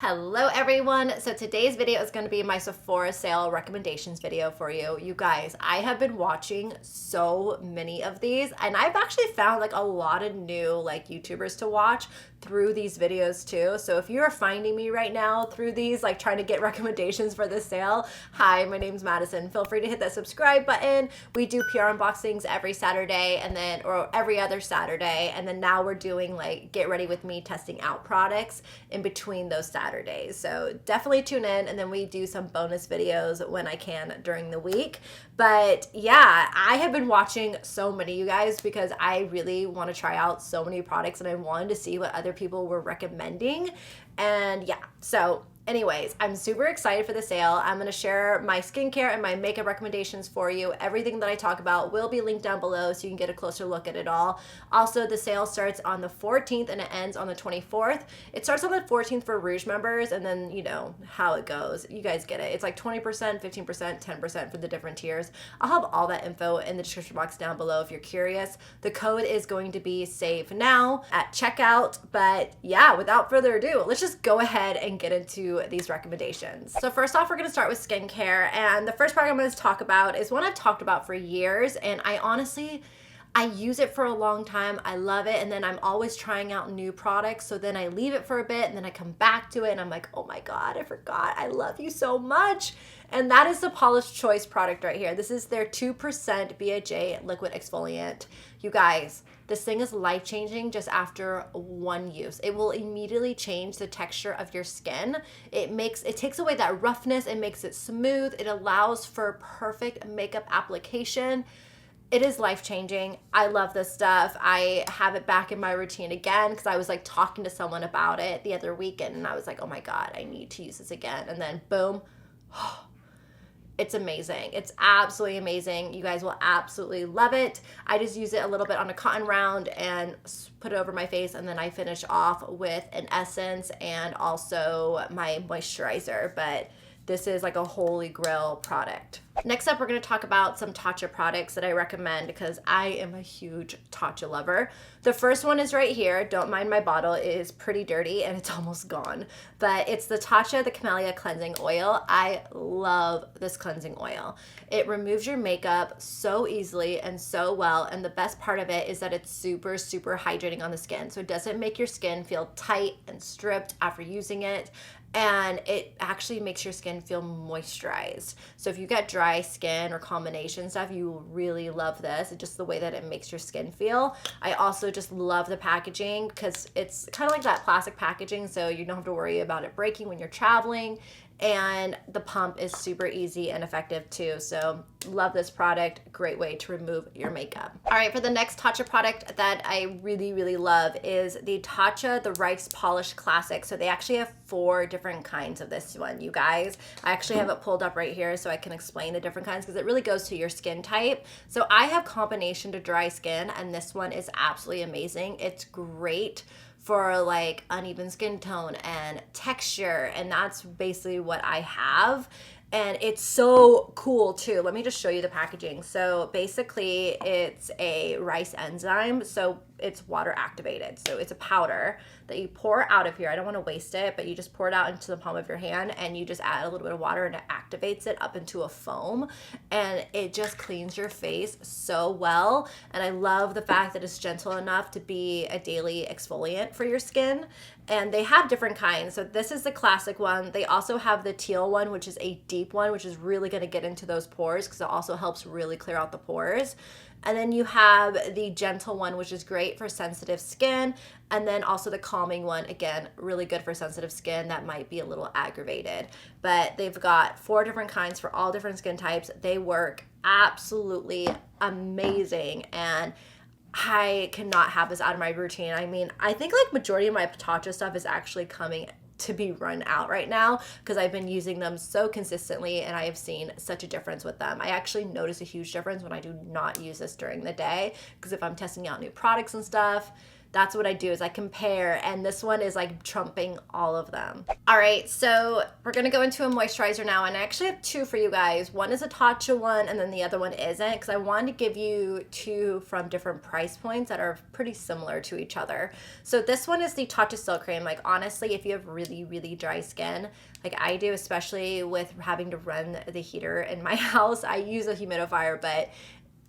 Hello everyone. So today's video is going to be my Sephora sale recommendations video for you. You guys, I have been watching so many of these and I've actually found like a lot of new YouTubers to watch through these videos too. So if you're finding me right now through these, like trying to get recommendations for this sale, hi, my name's Madison. Feel free to hit that subscribe button. We do PR unboxings every Saturday or every other Saturday. And then now we're doing like get ready with me testing out products in between those Saturdays. So definitely tune in, and then we do some bonus videos when I can during the week. But yeah, I have been watching so many, you guys, because I really want to try out so many products and I wanted to see what other people were recommending. And yeah, so anyways, I'm super excited for the sale. I'm going to share my skincare and my makeup recommendations for you. Everything that I talk about will be linked down below so you can get a closer look at it all. Also, the sale starts on the 14th and it ends on the 24th. It starts on the 14th for Rouge members, and then you know how it goes. You guys get it. It's like 20%, 15%, 10% for the different tiers. I'll have all that info in the description box down below if you're curious. The code is going to be save now at checkout. But yeah, without further ado, let's just go ahead and get into these recommendations. So first off, we're going to start with skincare, and the first product I'm going to talk about is one I've talked about for years, and I use it for a long time. I love it, and then I'm always trying out new products, so then I leave it for a bit and then I come back to it and I'm like, oh my god, I forgot, I love you so much. And that is the Paula's Choice product right here. This is their 2% BHA liquid exfoliant. You guys, this thing is life-changing just after one use. It will immediately change the texture of your skin. It takes away that roughness, it makes it smooth, it allows for perfect makeup application. It is life-changing. I love this stuff. I have it back in my routine again because I was like talking to someone about it the other weekend and I was like, oh my god, I need to use this again. And then boom. It's amazing. It's absolutely amazing. You guys will absolutely love it. I just use it a little bit on a cotton round and put it over my face, and then I finish off with an essence and also my moisturizer. But this is like a holy grail product. Next up, we're going to talk about some Tatcha products that I recommend because I am a huge Tatcha lover. The first one is right here. Don't mind my bottle. It is pretty dirty and it's almost gone. But it's the Tatcha, the Camellia Cleansing Oil. I love this cleansing oil. It removes your makeup so easily and so well. And the best part of it is that it's super, super hydrating on the skin. So it doesn't make your skin feel tight and stripped after using it. And it actually makes your skin feel moisturized. So if you get dry skin or combination stuff, you will really love this. It's just the way that it makes your skin feel. I also just love the packaging because it's kind of like that plastic packaging, so you don't have to worry about it breaking when you're traveling. And the pump is super easy and effective too. So love this product. Great way to remove your makeup. All right, for the next Tatcha product that I really, really love is the Tatcha, the Rice Polish Classic. So they actually have 4 different kinds of this one, you guys. I actually have it pulled up right here so I can explain the different kinds because it really goes to your skin type. So I have combination to dry skin, and this one is absolutely amazing. It's great for like uneven skin tone and texture, and that's basically what I have. And it's so cool too. Let me just show you the packaging. So basically it's a rice enzyme, so it's water activated. So it's a powder that you pour out of here. I don't want to waste it, but you just pour it out into the palm of your hand and you just add a little bit of water and it activates it up into a foam, and it just cleans your face so well. And I love the fact that it's gentle enough to be a daily exfoliant for your skin. And they have different kinds. So this is the classic one. They also have the teal one, which is a deep one, which is really going to get into those pores because it also helps really clear out the pores. And then you have the gentle one, which is great for sensitive skin. And then also the calming one, again, really good for sensitive skin that might be a little aggravated. But they've got 4 different kinds for all different skin types. They work absolutely amazing. And I cannot have this out of my routine. I mean, I think like majority of my Tatcha stuff is actually coming to be run out right now because I've been using them so consistently and I have seen such a difference with them. I actually notice a huge difference when I do not use this during the day, because if I'm testing out new products and stuff, that's what I do, is I compare, and this one is like trumping all of them. All right, so we're gonna go into a moisturizer now, and I actually have two for you guys. One is a Tatcha one, and then the other one isn't, because I wanted to give you two from different price points that are pretty similar to each other. So this one is the Tatcha Silk Cream. Like, honestly, if you have really, really dry skin, like I do, especially with having to run the heater in my house, I use a humidifier, but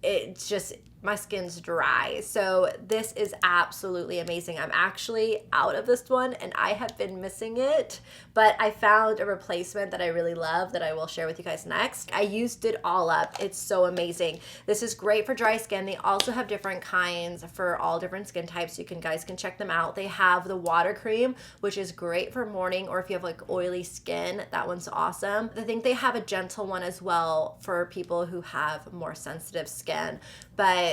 it's just, my skin's dry. So this is absolutely amazing. I'm actually out of this one and I have been missing it, but I found a replacement that I really love that I will share with you guys next. I used it all up. It's so amazing. This is great for dry skin. They also have different kinds for all different skin types. You guys can check them out. They have the water cream, which is great for morning, or if you have like oily skin, that one's awesome. I think they have a gentle one as well for people who have more sensitive skin, but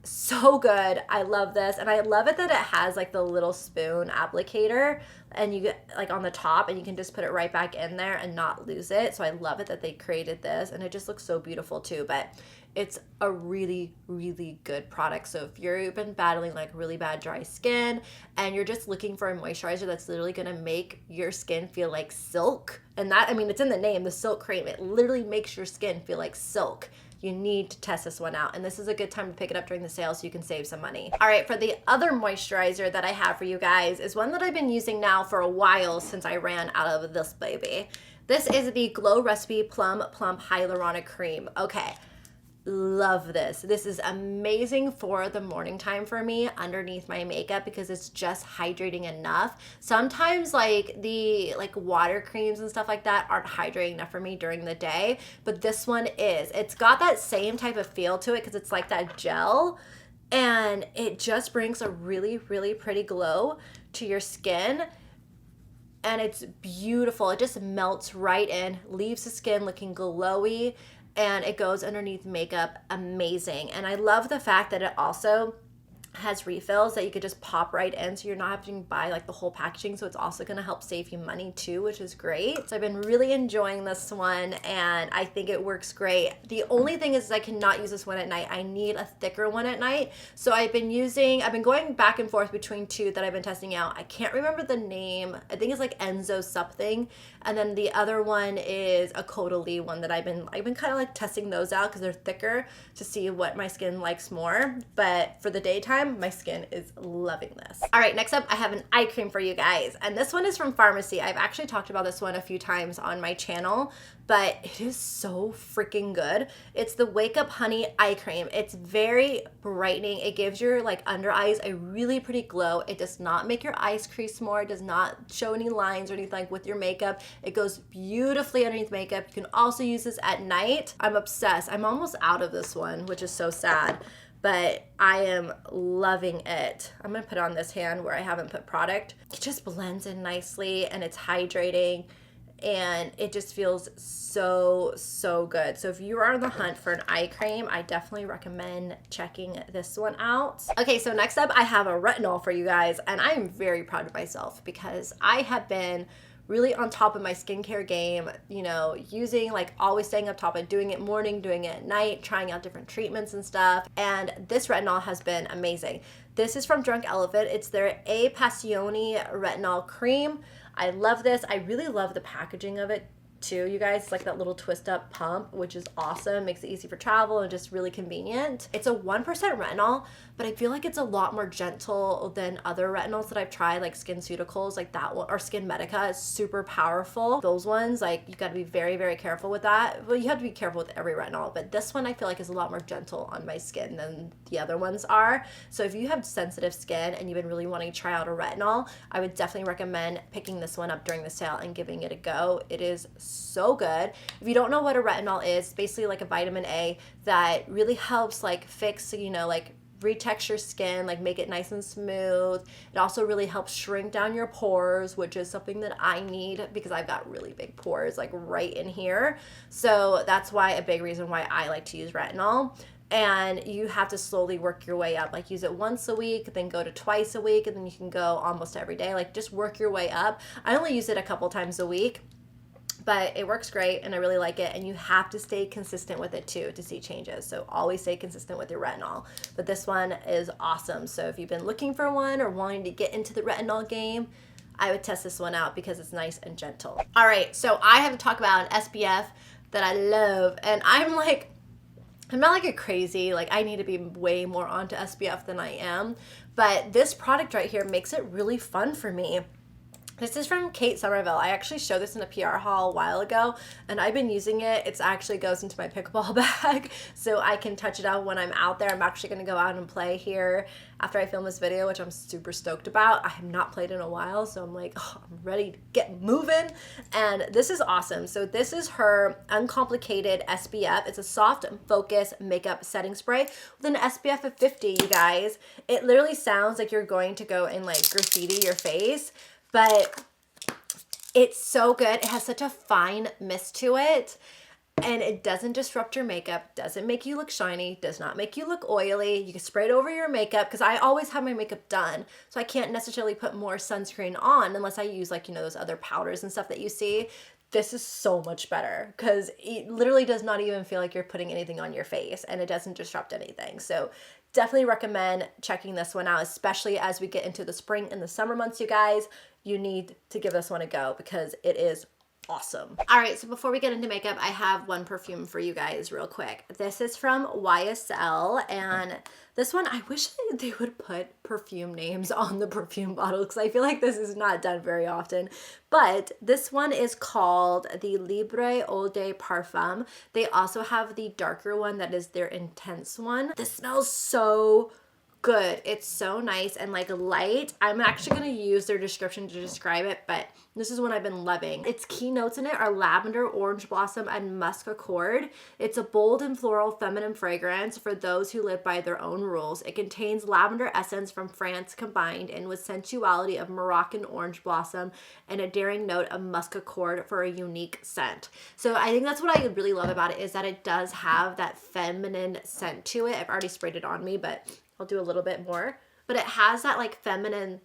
so good. I love this, and I love it that it has like the little spoon applicator, and you get like on the top, and you can just put it right back in there and not lose it. So I love it that they created this, and it just looks so beautiful too. But it's a really, really good product. So if you've been battling like really bad dry skin and you're just looking for a moisturizer that's literally gonna make your skin feel like silk, and that, I mean, it's in the name, the Silk Cream, it literally makes your skin feel like silk. You need to test this one out, and this is a good time to pick it up during the sale so you can save some money. All right, for the other moisturizer that I have for you guys is one that I've been using now for a while since I ran out of this baby. This is the Glow Recipe Plum Plump Hyaluronic Cream. Okay. Love this. This is amazing for the morning time for me underneath my makeup because it's just hydrating enough. Sometimes like the water creams and stuff like that aren't hydrating enough for me during the day, but this one is. It's got that same type of feel to it because it's like that gel, and it just brings a really, really pretty glow to your skin. And it's beautiful. It just melts right in, leaves the skin looking glowy, and it goes underneath makeup amazing. And I love the fact that it also has refills that you could just pop right in, so you're not having to buy like the whole packaging. So it's also going to help save you money too, which is great. So I've been really enjoying this one, and I think it works great. The only thing is I cannot use this one at night. I need a thicker one at night. So I've been going back and forth between two that I've been testing out. I can't remember the name. I think it's like Enzo something. And then the other one is a Caudalie one that I've been kind of like testing those out because they're thicker to see what my skin likes more. But for the daytime, my skin is loving this. All right, next up, I have an eye cream for you guys. And this one is from Farmacy. I've actually talked about this one a few times on my channel, but it is so freaking good. It's the Wake Up Honey Eye Cream. It's very brightening. It gives your like under eyes a really pretty glow. It does not make your eyes crease more. It does not show any lines or anything like with your makeup. It goes beautifully underneath makeup. You can also use this at night. I'm obsessed. I'm almost out of this one, which is so sad, but I am loving it. I'm gonna put it on this hand where I haven't put product. It just blends in nicely, and it's hydrating, and it just feels so, so good. So if you are on the hunt for an eye cream, I definitely recommend checking this one out. Okay, so next up, I have a retinol for you guys, and I am very proud of myself because I have been really on top of my skincare game, you know, using like always staying up top of doing it morning, doing it at night, trying out different treatments and stuff. And this retinol has been amazing. This is from Drunk Elephant. It's their A-PASSIONI retinol cream. I love this. I really love the packaging of it too, you guys. It's like that little twist up pump, which is awesome. Makes it easy for travel and just really convenient. It's a 1% retinol, but I feel like it's a lot more gentle than other retinols that I've tried, like SkinCeuticals, like that one, or Skin Medica is super powerful. Those ones, like, you got to be very, very careful with that. Well, you have to be careful with every retinol, but this one I feel like is a lot more gentle on my skin than the other ones are. So if you have sensitive skin and you've been really wanting to try out a retinol, I would definitely recommend picking this one up during the sale and giving it a go. It is so good. If you don't know what a retinol is, it's basically like a vitamin A that really helps like fix, you know, like retexture skin, like make it nice and smooth. It also really helps shrink down your pores, which is something that I need because I've got really big pores like right in here. So that's why a big reason why I like to use retinol. And you have to slowly work your way up, like use it once a week, then go to twice a week, and then you can go almost every day. Like just work your way up. I only use it a couple times a week, but it works great and I really like it, and you have to stay consistent with it too to see changes. So always stay consistent with your retinol. But this one is awesome. So if you've been looking for one or wanting to get into the retinol game, I would test this one out because it's nice and gentle. All right, so I have to talk about an SPF that I love, and I'm not like a crazy, like I need to be way more onto SPF than I am, but this product right here makes it really fun for me. This is from Kate Somerville. I actually showed this in a PR haul a while ago, and I've been using it. It actually goes into my pickleball bag, so I can touch it out when I'm out there. I'm actually gonna go out and play here after I film this video, which I'm super stoked about. I have not played in a while, so I'm like, oh, I'm ready to get moving. And this is awesome. So this is her Uncomplicated SPF. It's a soft focus makeup setting spray with an SPF of 50, you guys. It literally sounds like you're going to go and like graffiti your face, but it's so good. It has such a fine mist to it, and it doesn't disrupt your makeup, doesn't make you look shiny, does not make you look oily. You can spray it over your makeup, because I always have my makeup done, so I can't necessarily put more sunscreen on unless I use like, you know, those other powders and stuff that you see. This is so much better because it literally does not even feel like you're putting anything on your face, and it doesn't disrupt anything. So definitely recommend checking this one out, especially as we get into the spring and the summer months, you guys. You need to give this one a go because it is awesome. All right, so before we get into makeup, I have one perfume for you guys real quick. This is from YSL, and this one, I wish they would put perfume names on the perfume bottle because I feel like this is not done very often. But this one is called the Libre Eau de Parfum. They also have the darker one that is their intense one. This smells so good. It's so nice and like light. I'm actually going to use their description to describe it, but this is one I've been loving. Its key notes in it are lavender, orange blossom, and musk accord. It's a bold and floral feminine fragrance for those who live by their own rules. It contains lavender essence from France combined in with sensuality of Moroccan orange blossom and a daring note of musk accord for a unique scent. So I think that's what I really love about it, is that it does have that feminine scent to it. I've already sprayed it on me, but I'll do a little bit more. But it has that like feminine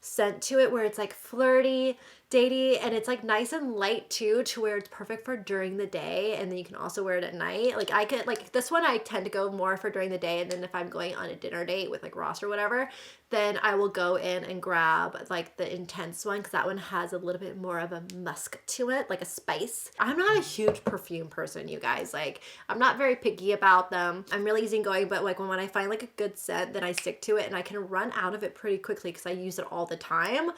scent to it where it's like flirty, datey, and it's like nice and light too, to where it's perfect for during the day, and then you can also wear it at night. Like I could, like this one I tend to go more for during the day, and then if I'm going on a dinner date with like Ross or whatever, then I will go in and grab like the intense one, because that one has a little bit more of a musk to it, like a spice. I'm not a huge perfume person, you guys. Like I'm not very picky about them. I'm really easygoing, but like when I find like a good scent, then I stick to it, and I can run out of it pretty quickly because I use it all the time.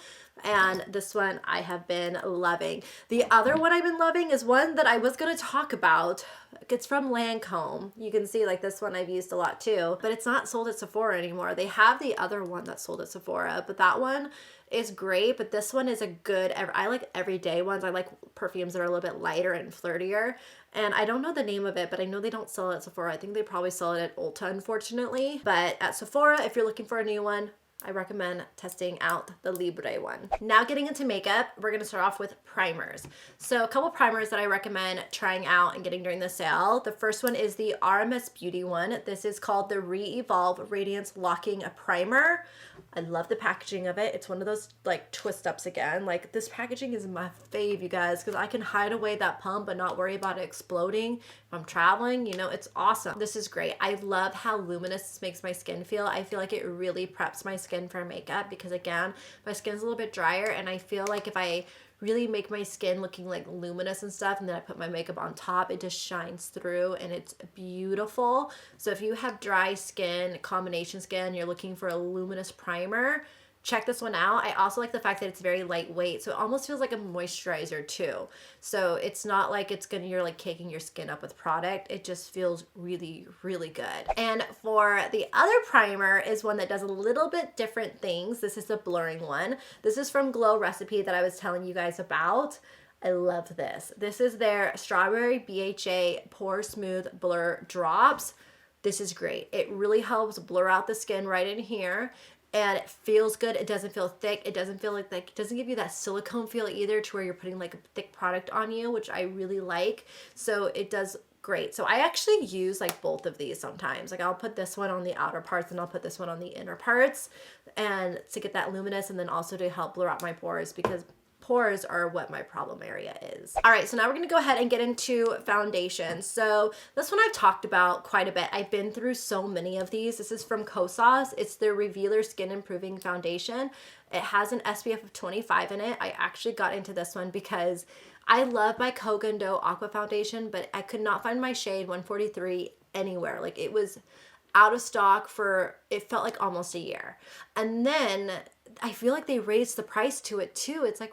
And this one I have been loving. The other one I've been loving is one that I was going to talk about. It's from Lancome. You can see like this one I've used a lot too, but it's not sold at Sephora anymore. They have the other one that's sold at Sephora, but that one is great. But this one is a good, I like everyday ones. I like perfumes that are a little bit lighter and flirtier. And I don't know the name of it, but I know they don't sell it at Sephora. I think they probably sell it at Ulta, unfortunately. But at Sephora, if you're looking for a new one, I recommend testing out the Libre one. Now getting into makeup, we're gonna start off with primers. So a couple primers that I recommend trying out and getting during the sale. The first one is the RMS Beauty one. This is called the Re-Evolve Radiance Locking Primer. I love the packaging of it. It's one of those like twist ups again. Like this packaging is my fave, you guys, because I can hide away that pump and not worry about it exploding if I'm traveling. You know, it's awesome. This is great. I love how luminous this makes my skin feel. I feel like it really preps my skin for makeup because again, my skin's a little bit drier, and I feel like if I really make my skin looking like luminous and stuff, and then I put my makeup on top, it just shines through and it's beautiful. So if you have dry skin, combination skin, you're looking for a luminous primer, check this one out. I also like the fact that it's very lightweight, so it almost feels like a moisturizer too. So it's not like you're like caking your skin up with product. It just feels really, really good. And for the other primer is one that does a little bit different things. This is the blurring one. This is from Glow Recipe that I was telling you guys about. I love this. This is their Strawberry BHA Pore-Smooth Blur Drops. This is great. It really helps blur out the skin right in here. And it feels good. It doesn't feel thick. It doesn't feel like it doesn't give you that silicone feel either, to where you're putting like a thick product on you, which I really like. So it does great. So I actually use like both of these sometimes. Like I'll put this one on the outer parts and I'll put this one on the inner parts, and to get that luminous, and then also to help blur out my pores, because pores are what my problem area is. All right, so now we're gonna go ahead and get into foundation. So this one I've talked about quite a bit. I've been through so many of these. This is from Kosas. It's their Revealer Skin Improving Foundation. It has an SPF of 25 in it. I actually got into this one because I love my Kogan Dough Aqua Foundation, but I could not find my shade 143 anywhere. Like, it was out of stock for, it felt like almost a year. And then I feel like they raised the price to it too. It's like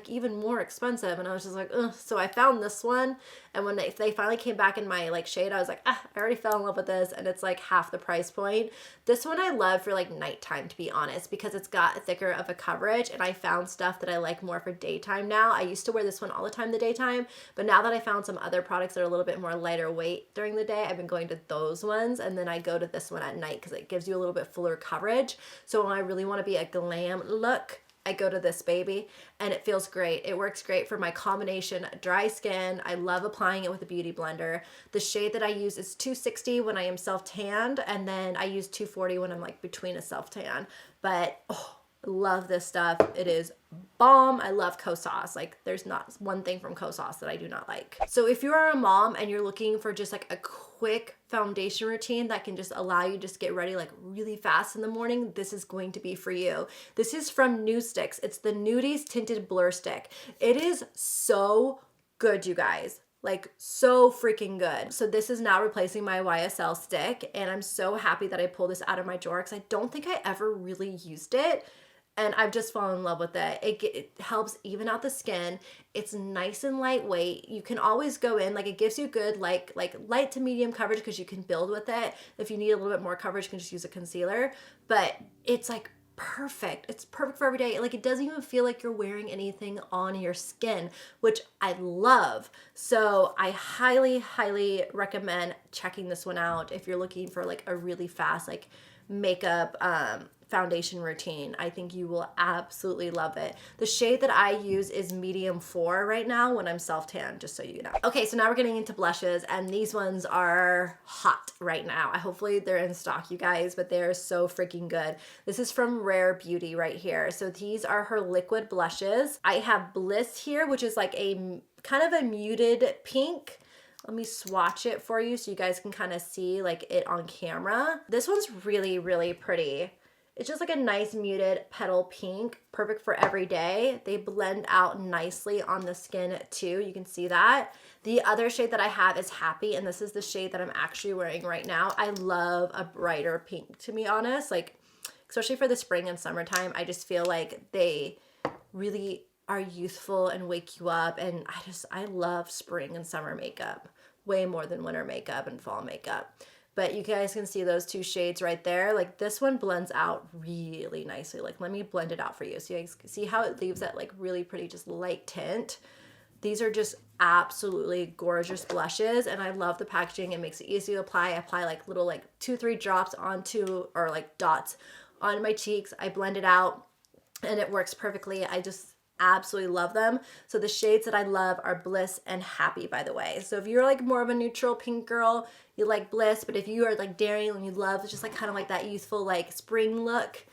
even more expensive, and I was just like, ugh. So I found this one, and when they finally came back in my like shade, I was like, I already fell in love with this, and it's like half the price point. This one I love for like nighttime, to be honest, because it's got thicker of a coverage, and I found stuff that I like more for daytime now. I used to wear this one all the time in the daytime, but now that I found some other products that are a little bit more lighter weight during the day, I've been going to those ones, and then I go to this one at night because it gives you a little bit fuller coverage. So when I really want to be a glam look, I go to this baby, and it feels great. It works great for my combination dry skin. I love applying it with a beauty blender. The shade that I use is 260 when I am self-tanned, and then I use 240 when I'm like between a self-tan. But oh, love this stuff. It is bomb. I love Kosas. Like, there's not one thing from Kosas that I do not like. So if you are a mom and you're looking for just like a quick foundation routine that can just allow you to just get ready like really fast in the morning, this is going to be for you. This is from Nude Sticks. It's the Nudies Tinted Blur Stick. It is so good, you guys. Like, so freaking good. So this is now replacing my YSL stick, and I'm so happy that I pulled this out of my drawer because I don't think I ever really used it. And I've just fallen in love with it. It helps even out the skin. It's nice and lightweight. You can always go in, like, it gives you good like light to medium coverage because you can build with it. If you need a little bit more coverage, you can just use a concealer. But it's like perfect. It's perfect for every day. Like, it doesn't even feel like you're wearing anything on your skin, which I love. So I highly, highly recommend checking this one out if you're looking for like a really fast like makeup foundation routine. I think you will absolutely love it. The shade that I use is medium 4 right now when I'm self-tan, just so you know. Okay, so now we're getting into blushes, and these ones are hot right now. Hopefully they're in stock, you guys, but they're so freaking good. This is from Rare Beauty right here. So these are her liquid blushes. I have Bliss here, which is like a kind of a muted pink. Let me swatch it for you so you guys can kind of see like it on camera. This one's really, really pretty. It's just like a nice muted petal pink, perfect for every day. They blend out nicely on the skin too. You can see that. The other shade that I have is Happy, and this is the shade that I'm actually wearing right now. I love a brighter pink, to be honest. Like, especially for the spring and summertime, I just feel like they really are youthful and wake you up. And I love spring and summer makeup way more than winter makeup and fall makeup. But you guys can see those two shades right there. Like, this one blends out really nicely. Like, let me blend it out for you. So you guys see how it leaves that like really pretty just light tint. These are just absolutely gorgeous blushes, and I love the packaging. It makes it easy to apply. I apply like little like 2-3 drops onto, or like dots on my cheeks. I blend it out and it works perfectly. I just absolutely love them. So the shades that I love are Bliss and Happy, by the way. So if you're like more of a neutral pink girl, you like Bliss, but if you are like daring and you love just like kind of like that youthful like spring look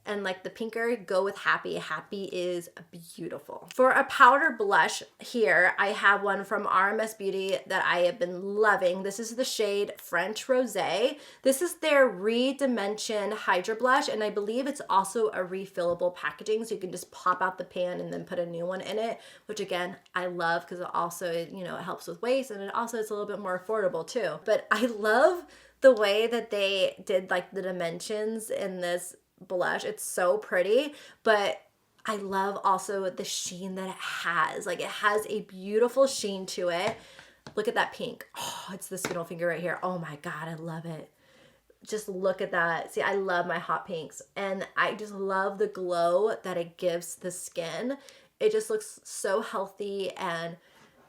and like the pinker, go with Happy. Happy is beautiful. For a powder blush here, I have one from RMS Beauty that I have been loving. This is the shade French Rosé. This is their Redimension Hydra blush, and I believe it's also a refillable packaging, so you can just pop out the pan and then put a new one in it, which again, I love because it also, you know, it helps with waste, and it also is a little bit more affordable too. But I love the way that they did like the dimensions in this blush. It's so pretty, but I love also the sheen that it has. Like, it has a beautiful sheen to it. Look at that pink. Oh, it's this middle finger right here. Oh my God, I love it. Just look at that. See, I love my hot pinks, and I just love the glow that it gives the skin. It just looks so healthy and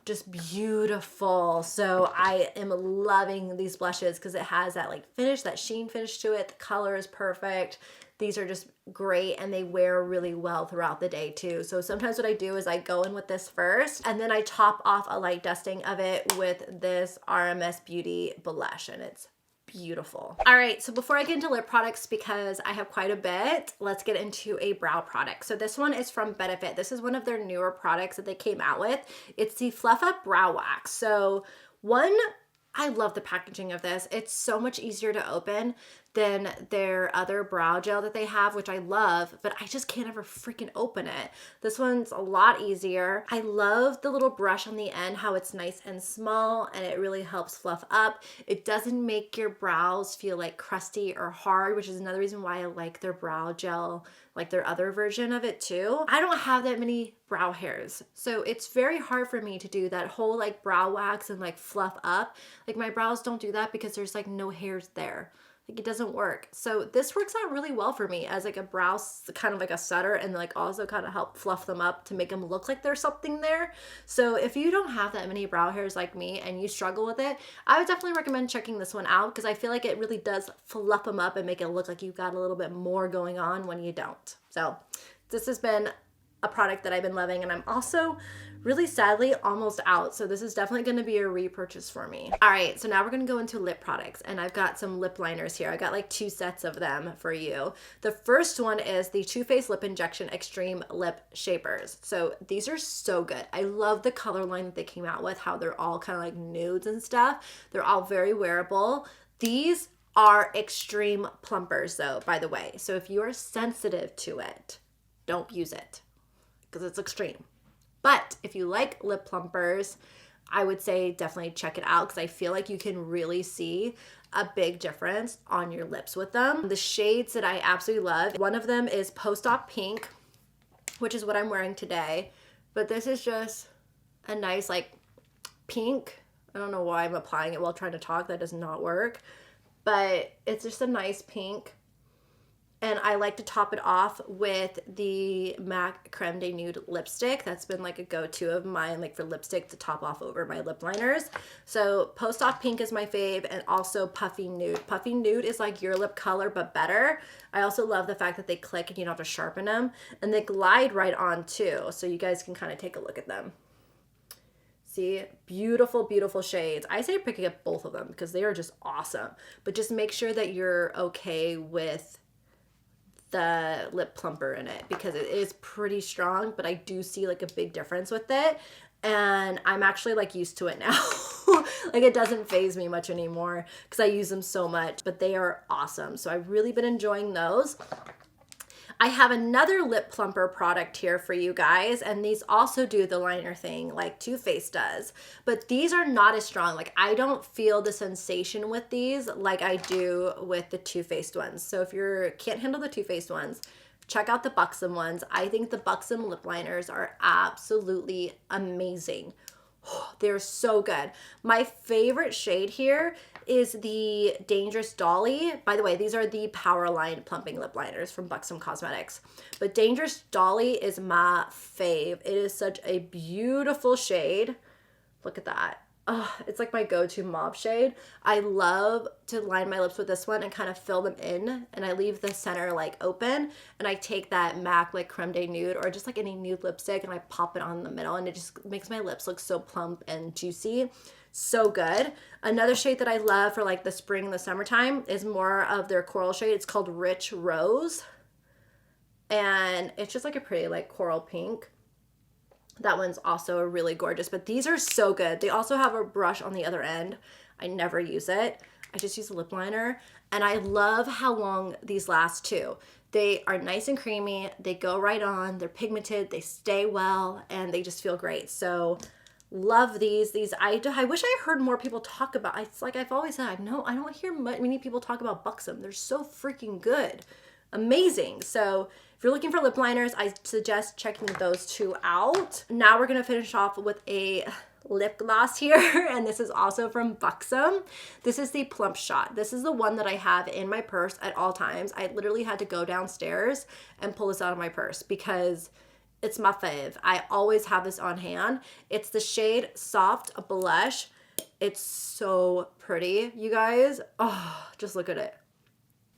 just beautiful. So I am loving these blushes because it has that like finish, that sheen finish to it. The color is perfect. These are just great, and they wear really well throughout the day too. So sometimes what I do is I go in with this first, and then I top off a light dusting of it with this RMS Beauty blush, and it's beautiful. All right, so before I get into lip products, because I have quite a bit, let's get into a brow product. So this one is from Benefit. This is one of their newer products that they came out with. It's the Fluff Up Brow Wax. So one, I love the packaging of this. It's so much easier to open than their other brow gel that they have, which I love, but I just can't ever freaking open it. This one's a lot easier. I love the little brush on the end, how it's nice and small, and it really helps fluff up. It doesn't make your brows feel like crusty or hard, which is another reason why I like their brow gel, like their other version of it too. I don't have that many brow hairs, so it's very hard for me to do that whole like brow wax and like fluff up. Like my brows don't do that because there's like no hairs there. Like it doesn't work. So this works out really well for me as like a brow, kind of like a setter, and like also kind of help fluff them up to make them look like there's something there. So if you don't have that many brow hairs like me and you struggle with it, I would definitely recommend checking this one out because I feel like it really does fluff them up and make it look like you've got a little bit more going on when you don't. So this has been a product that I've been loving, and I'm also really sadly almost out, so this is definitely going to be a repurchase for me. All right, so now we're going to go into lip products, and I've got some lip liners here. I got like 2 sets of them for you. The first one is the Too Faced Lip Injection Extreme Lip Shapers. So these are so good. I love the color line that they came out with, how they're all kind of like nudes and stuff. They're all very wearable. These are extreme plumpers though, by the way. So if you are sensitive to it, don't use it because it's extreme. But if you like lip plumpers, I would say definitely check it out because I feel like you can really see a big difference on your lips with them. The shades that I absolutely love, one of them is Post-Op Pink, which is what I'm wearing today. But this is just a nice like pink. I don't know why I'm applying it while trying to talk. That does not work. But it's just a nice pink. And I like to top it off with the MAC Creme de Nude lipstick. That's been like a go-to of mine, like for lipstick to top off over my lip liners. So Post-Op Pink is my fave, and also Puffy Nude. Puffy Nude is like your lip color, but better. I also love the fact that they click and you don't have to sharpen them. And they glide right on too, so you guys can kind of take a look at them. See, beautiful, beautiful shades. I say picking up both of them because they are just awesome. But just make sure that you're okay with the lip plumper in it because it is pretty strong, but I do see like a big difference with it, and I'm actually like used to it now. Like it doesn't faze me much anymore because I use them so much, but they are awesome. So I've really been enjoying those. I have another lip plumper product here for you guys, and these also do the liner thing like Too Faced does, but these are not as strong. Like I don't feel the sensation with these like I do with the Too Faced ones. So if you can't handle the Too Faced ones, check out the Buxom ones. I think the Buxom lip liners are absolutely amazing. They're so good. My favorite shade here is the Dangerous Dolly. By the way, these are the Powerline Plumping Lip Liners from Buxom Cosmetics. But Dangerous Dolly is my fave. It is such a beautiful shade. Look at that. Oh, it's like my go-to mauve shade. I love to line my lips with this one and kind of fill them in, and I leave the center like open, and I take that MAC like Creme de Nude or just like any nude lipstick and I pop it on the middle, and it just makes my lips look so plump and juicy. So good. Another shade that I love for like the spring and the summertime is more of their coral shade. It's called Rich Rose, and it's just like a pretty like coral pink. That one's also really gorgeous, but these are so good. They also have a brush on the other end. I never use it. I just use a lip liner, and I love how long these last too. They are nice and creamy. They go right on. They're pigmented. They stay well, and they just feel great. So love these. I wish I heard more people talk about. It's like I've always said, I don't hear many people talk about Buxom. They're so freaking good. Amazing. So if you're looking for lip liners, I suggest checking those 2 out. Now we're going to finish off with a lip gloss here, and this is also from Buxom. This is the Plump Shot. This is the one that I have in my purse at all times. I literally had to go downstairs and pull this out of my purse because it's my fave. I always have this on hand. It's the shade Soft Blush. It's so pretty, you guys. Oh, just look at it.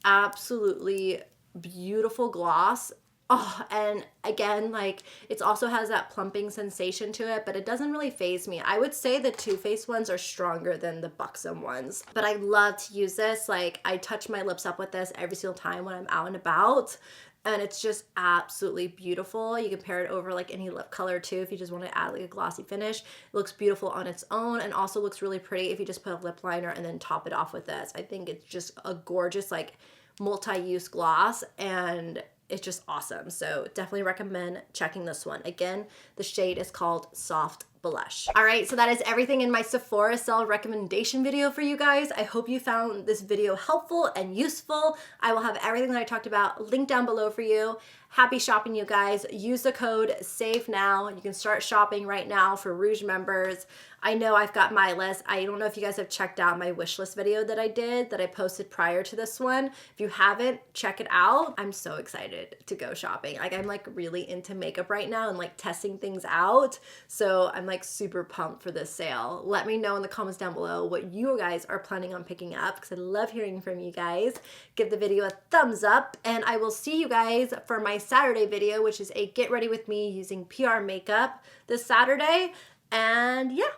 Absolutely beautiful gloss. Oh, and again, like, it also has that plumping sensation to it, but it doesn't really faze me. I would say the Too Faced ones are stronger than the Buxom ones, but I love to use this. Like, I touch my lips up with this every single time when I'm out and about, and it's just absolutely beautiful. You can pair it over like any lip color too if you just want to add like a glossy finish. It looks beautiful on its own, and also looks really pretty if you just put a lip liner and then top it off with this. I think it's just a gorgeous like multi-use gloss, and it's just awesome. So definitely recommend checking this one. Again, the shade is called Soft Blush. All right, so that is everything in my Sephora sale recommendation video for you guys. I hope you found this video helpful and useful. I will have everything that I talked about linked down below for you. Happy shopping, you guys. Use the code SAVENOW. You can start shopping right now for Rouge members. I know I've got my list. I don't know if you guys have checked out my wish list video that I posted prior to this one. If you haven't, check it out. I'm so excited to go shopping. Like, I'm like really into makeup right now and like testing things out. So I'm like super pumped for this sale. Let me know in the comments down below what you guys are planning on picking up, because I love hearing from you guys. Give the video a thumbs up, and I will see you guys for my Saturday video, which is a get ready with me using PR makeup this Saturday. And yeah,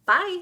bye.